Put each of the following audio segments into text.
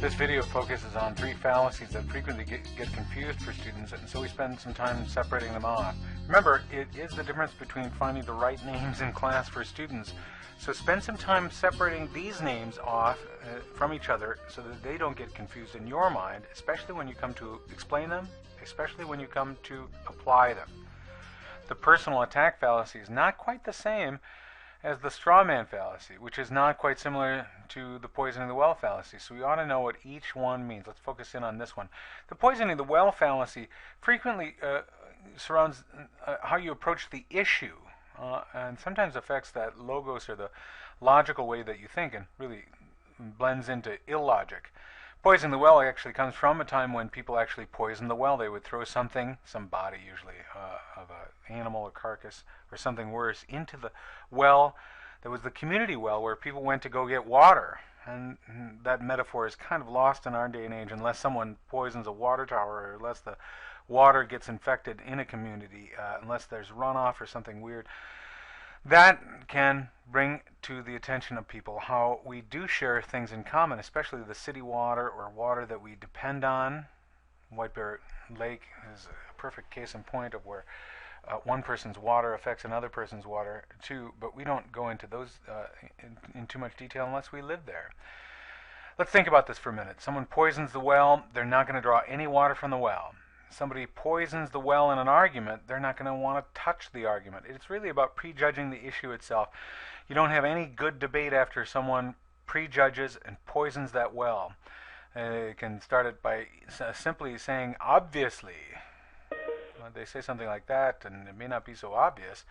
This video focuses on three fallacies that frequently get confused for students, and so we spend some time separating them off. Remember, it is the difference between finding the right names in class for students. So spend some time separating these names off from each other so that they don't get confused in your mind, especially when you come to explain them, especially when you come to apply them. The personal attack fallacy is not quite the same as the straw man fallacy, which is not quite similar to the poisoning the well fallacy. So we ought to know what each one means. Let's focus in on this one. The poisoning the well fallacy frequently surrounds how you approach the issue, and sometimes affects that logos or the logical way that you think, and really blends into illogic. Poisoning the well actually comes from a time when people actually poisoned the well. They would throw something, some body usually, of an animal or carcass or something worse, into the well. There was the community well where people went to go get water. And that metaphor is kind of lost in our day and age unless someone poisons a water tower, or unless the water gets infected in a community, unless there's runoff or something weird. That can bring to the attention of people how we do share things in common, especially the city water or water that we depend on. White Bear Lake is a perfect case in point of where one person's water affects another person's water too, but we don't go into those in too much detail unless we live there. Let's think about this for a minute. Someone poisons the well, they're not going to draw any water from the well. Somebody poisons the well in an argument, they're not going to want to touch the argument. It's really about prejudging the issue itself. You don't have any good debate after someone prejudges and poisons that well. You can start it by simply saying, obviously. When they say something like that, and it may not be so obvious,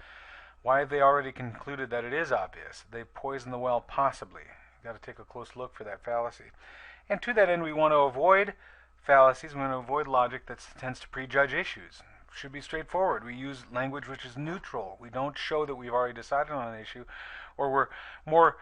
why have they already concluded that it is obvious? They've poisoned the well possibly. You've got to take a close look for that fallacy. And to that end, we want to avoid fallacies. We want to avoid logic that tends to prejudge issues. It should be straightforward. We use language which is neutral. We don't show that we've already decided on an issue, or we're more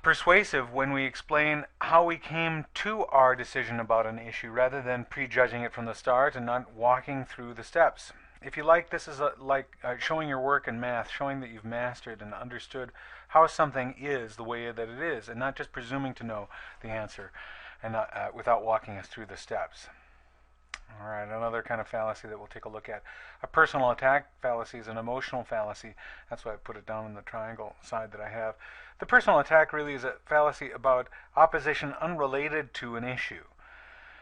persuasive when we explain how we came to our decision about an issue rather than prejudging it from the start and not walking through the steps. If you like, this is like showing your work in math, showing that you've mastered and understood how something is the way that it is, and not just presuming to know the answer and without walking us through the steps. All right, another kind of fallacy that we'll take a look at. A personal attack fallacy is an emotional fallacy. That's why I put it down in the triangle side that I have. The personal attack really is a fallacy about opposition unrelated to an issue.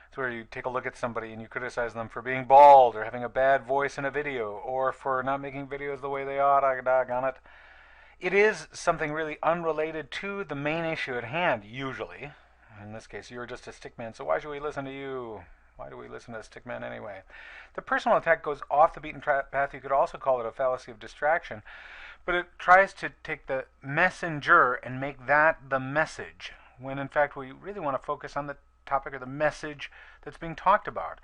It's where you take a look at somebody and you criticize them for being bald or having a bad voice in a video or for not making videos the way they ought, doggone it. It is something really unrelated to the main issue at hand, usually. In this case, you're just a stickman, so why should we listen to you? Why do we listen to a stickman anyway? The personal attack goes off the beaten path. You could also call it a fallacy of distraction, but it tries to take the messenger and make that the message, when in fact we really want to focus on the topic or the message that's being talked about.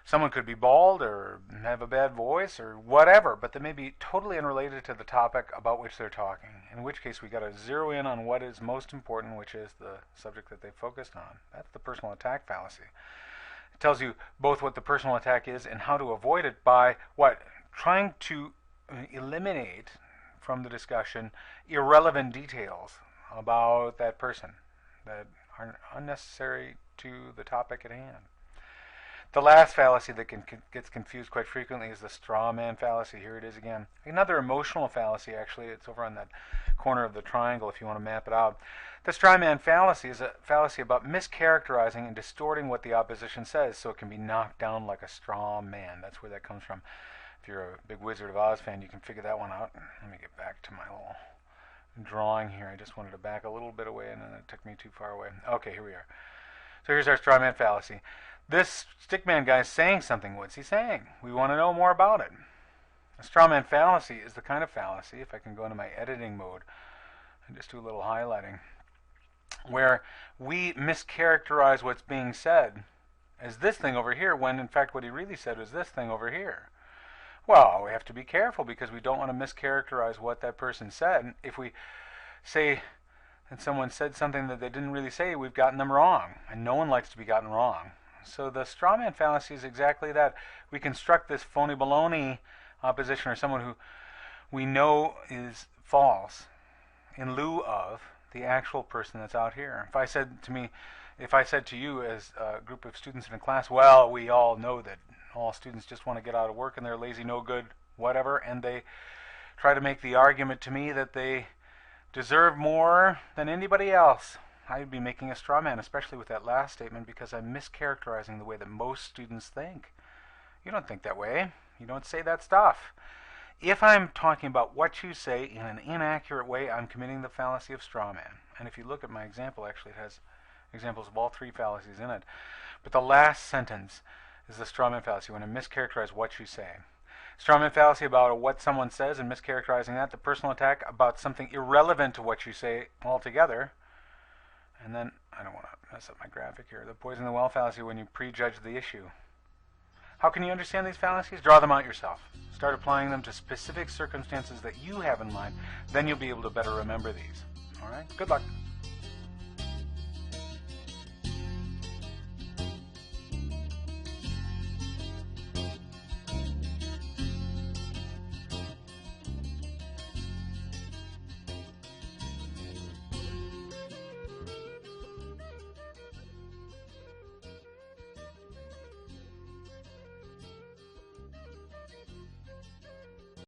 Someone could be bald or have a bad voice or whatever, but they may be totally unrelated to the topic about which they're talking, in which case we got to zero in on what is most important, which is the subject that they focused on. That's the personal attack fallacy. It tells you both what the personal attack is and how to avoid it by what? Trying to eliminate from the discussion irrelevant details about that person that are unnecessary to the topic at hand. The last fallacy that gets confused quite frequently is the straw man fallacy. Here it is again. Another emotional fallacy, actually. It's over on that corner of the triangle if you want to map it out. The straw man fallacy is a fallacy about mischaracterizing and distorting what the opposition says so it can be knocked down like a straw man. That's where that comes from. If you're a big Wizard of Oz fan, you can figure that one out. Let me get back to my little drawing here. I just wanted to back a little bit away and then it took me too far away. Okay, here we are. So here's our straw man fallacy. This stickman guy is saying something. What's he saying? We want to know more about it. A straw man fallacy is the kind of fallacy, if I can go into my editing mode and just do a little highlighting, where we mischaracterize what's being said as this thing over here, when in fact what he really said was this thing over here. Well, we have to be careful because we don't want to mischaracterize what that person said. If we say that someone said something that they didn't really say, we've gotten them wrong, and no one likes to be gotten wrong. So the straw man fallacy is exactly that. We construct this phony baloney opposition, or someone who we know is false, in lieu of the actual person that's out here. If I said to you as a group of students in a class, well, we all know that all students just want to get out of work and they're lazy, no good, whatever, and they try to make the argument to me that they deserve more than anybody else, I'd be making a straw man, especially with that last statement, because I'm mischaracterizing the way that most students think. You don't think that way. You don't say that stuff. If I'm talking about what you say in an inaccurate way, I'm committing the fallacy of straw man. And if you look at my example, actually it has examples of all three fallacies in it. But the last sentence is the straw man fallacy, when I mischaracterize what you say. Straw man fallacy about what someone says and mischaracterizing that. The personal attack about something irrelevant to what you say altogether. And then, I don't want to mess up my graphic here, the poison the well fallacy when you prejudge the issue. How can you understand these fallacies? Draw them out yourself. Start applying them to specific circumstances that you have in mind. Then you'll be able to better remember these. All right? Good luck.